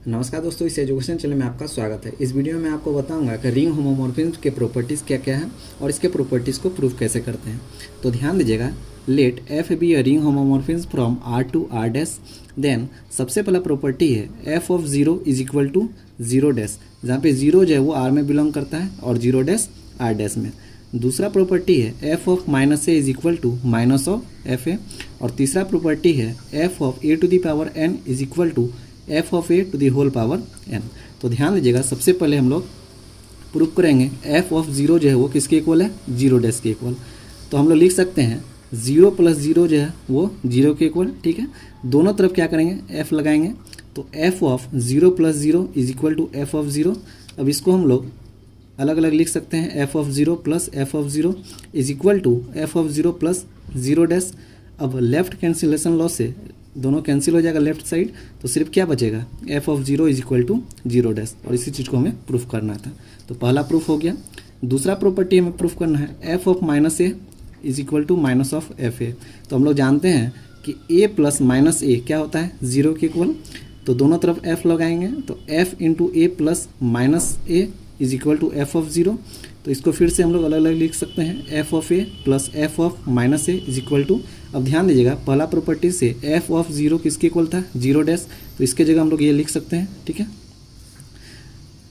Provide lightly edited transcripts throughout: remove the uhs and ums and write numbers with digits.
नमस्कार दोस्तों, इस एजुकेशन चैनल में आपका स्वागत है। इस वीडियो में आपको बताऊंगा कि रिंग होमोमॉर्फिज्म के प्रॉपर्टीज़ क्या क्या है और इसके प्रॉपर्टीज़ को प्रूव कैसे करते हैं। तो ध्यान दीजिएगा, let f be a ring homomorphism from R to R dash. Then सबसे पहला प्रॉपर्टी है f of zero is equal to zero dash, जहाँ पे जीरो जो है वो आर में बिलोंग करता है और जीरो डैश आर डैश में। दूसरा प्रॉपर्टी है f of minus a is equal to minus of f a. और तीसरा प्रॉपर्टी है f of A to the power N is equal to F of A to the whole power n. तो ध्यान दीजिएगा, सबसे पहले हम लोग प्रूव करेंगे एफ ऑफ जीरो जो है वो किसके इक्वल है, जीरो डैश के इक्वल। तो हम लोग लिख सकते हैं जीरो प्लस जीरो जो है वो जीरो के इक्वल। ठीक है, दोनों तरफ क्या करेंगे, एफ लगाएंगे। तो f of zero plus zero is equal to F of zero. अब इसको हम लोग अलग अलग लिख सकते हैं, f of zero plus f of zero is equal to F of zero plus zero dash. अब लेफ्ट कैंसिलेशन लॉ से दोनों कैंसिल हो जाएगा लेफ्ट साइड, तो सिर्फ क्या बचेगा, f of zero is equal to zero dash. और इसी चीज़ को हमें प्रूफ करना था। तो पहला प्रूफ हो गया। दूसरा प्रॉपर्टी हमें प्रूफ करना है f of minus a is equal to minus of f a. तो हम लोग जानते हैं कि ए प्लस माइनस ए क्या होता है, जीरो के इक्वल। तो दोनों तरफ एफ लगाएंगे, तो f into a plus minus a is equal to F of zero. तो इसको फिर से हम लोग अलग अलग लिख सकते हैं, f of a plus f of minus a is equal to. अब ध्यान दीजिएगा, पहला प्रॉपर्टी से एफ ऑफ जीरो किसके इक्वल था, जीरो डैश। तो इसके जगह हम लोग ये लिख सकते हैं। ठीक है,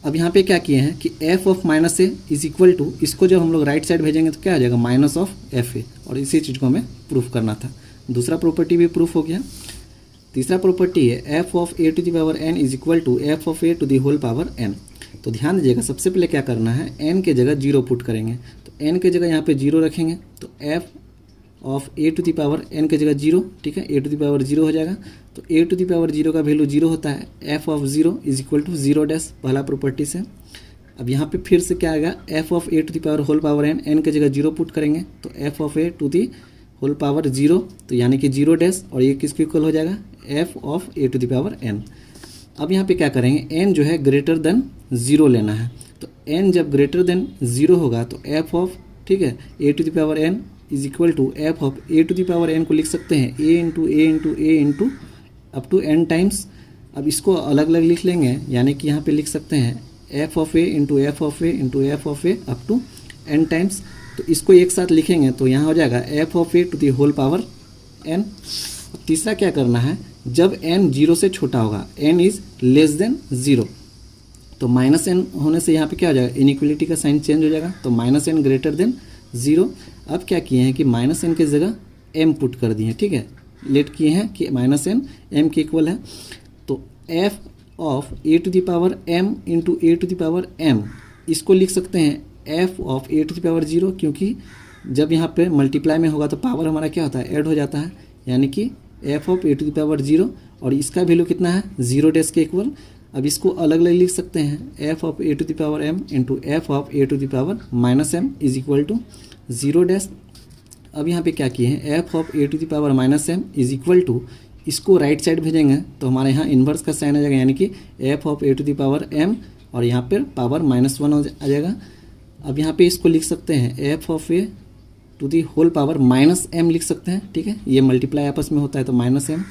अब यहाँ पे क्या किए हैं कि f of minus a is equal to, इसको जब हम लोग राइट साइड भेजेंगे तो क्या आ जाएगा, माइनस ऑफ एफ ए। और इसी चीज़ को हमें प्रूफ करना था। दूसरा प्रॉपर्टी भी प्रूफ हो गया। तीसरा प्रॉपर्टी है f of A to the power N is equal to F of A to the whole power n. तो ध्यान दीजिएगा, सबसे पहले क्या करना है, एन के जगह जीरो पुट करेंगे। तो एन के जगह यहाँ पे जीरो रखेंगे, तो f of A to the power n के जगह जीरो। ठीक है, ए टू द पावर जीरो हो जाएगा। तो a to the power zero का वैल्यू जीरो होता है, f of zero is equal to zero dash, पहला प्रॉपर्टी से। अब यहाँ पे फिर से क्या आएगा, f of A to the power whole power n, n के जगह जीरो पुट करेंगे, तो f of A to the whole power zero, तो यानी कि जीरो डैश। और ये किसके इक्वल हो जाएगा, f of A to the power n. अब यहाँ पे क्या करेंगे, एन जो है ग्रेटर देन ज़ीरो लेना है। तो एन जब ग्रेटर देन ज़ीरो होगा तो एफ ऑफ, ठीक है, ए to the power N is equal to F of A to the power N को लिख सकते हैं A into A into A into up to N times. अब इसको अलग अलग लिख लेंगे, यानी कि यहाँ पे लिख सकते हैं f of a into f of a into f of a up to N times. तो इसको एक साथ लिखेंगे तो यहाँ हो जाएगा f of A to the whole power n. तीसरा क्या करना है, जब n जीरो से छोटा होगा, n is less than zero, तो माइनस n होने से यहाँ पे क्या हो जाएगा, इनइक्वलिटी का साइन चेंज हो जाएगा। तो minus n greater than zero. अब क्या किए हैं कि माइनस n के जगह m पुट कर दिए हैं। ठीक है, लेट किए हैं कि माइनस n m के इक्वल है। तो f of a to the power m into a to the power m, इसको लिख सकते हैं f of a to the power zero, क्योंकि जब यहाँ पे मल्टीप्लाई में होगा तो पावर हमारा क्या होता है, ऐड हो जाता है, यानी कि f of A to the power zero. और इसका वैल्यू कितना है, जीरो डैश के इक्वल। अब इसको अलग अलग लिख सकते हैं, f of A to the power m into f of A to the power minus m is equal to zero dash. अब यहाँ पे क्या किए हैं, f of A to the power minus m is equal to, इसको right side भेजेंगे तो हमारे यहाँ इन्वर्स का साइन आ जाएगा, यानी कि f of A to the power m और यहाँ पर पावर माइनस वन आ जाएगा। अब यहाँ पे इसको लिख सकते हैं f of A to the whole power minus m लिख सकते हैं। ठीक है, ये मल्टीप्लाई आपस में होता है तो माइनस एम।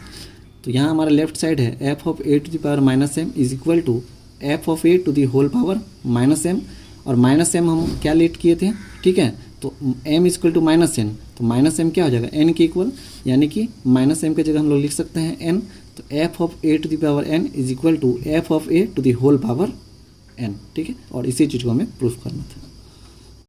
तो यहाँ हमारा लेफ्ट साइड है f of A to the power minus m is equal to F of A to the whole power minus m. और माइनस एम हम क्या लेट किए थे, ठीक है, तो m is equal to minus n. तो माइनस एम क्या हो जाएगा, एन के इक्वल, यानी कि माइनस एम के जगह हम लोग लिख सकते हैं एन। तो f of A to the power N is equal to F of A to the whole power n. ठीक है, और इसी चीज़ को हमें प्रूफ करना था।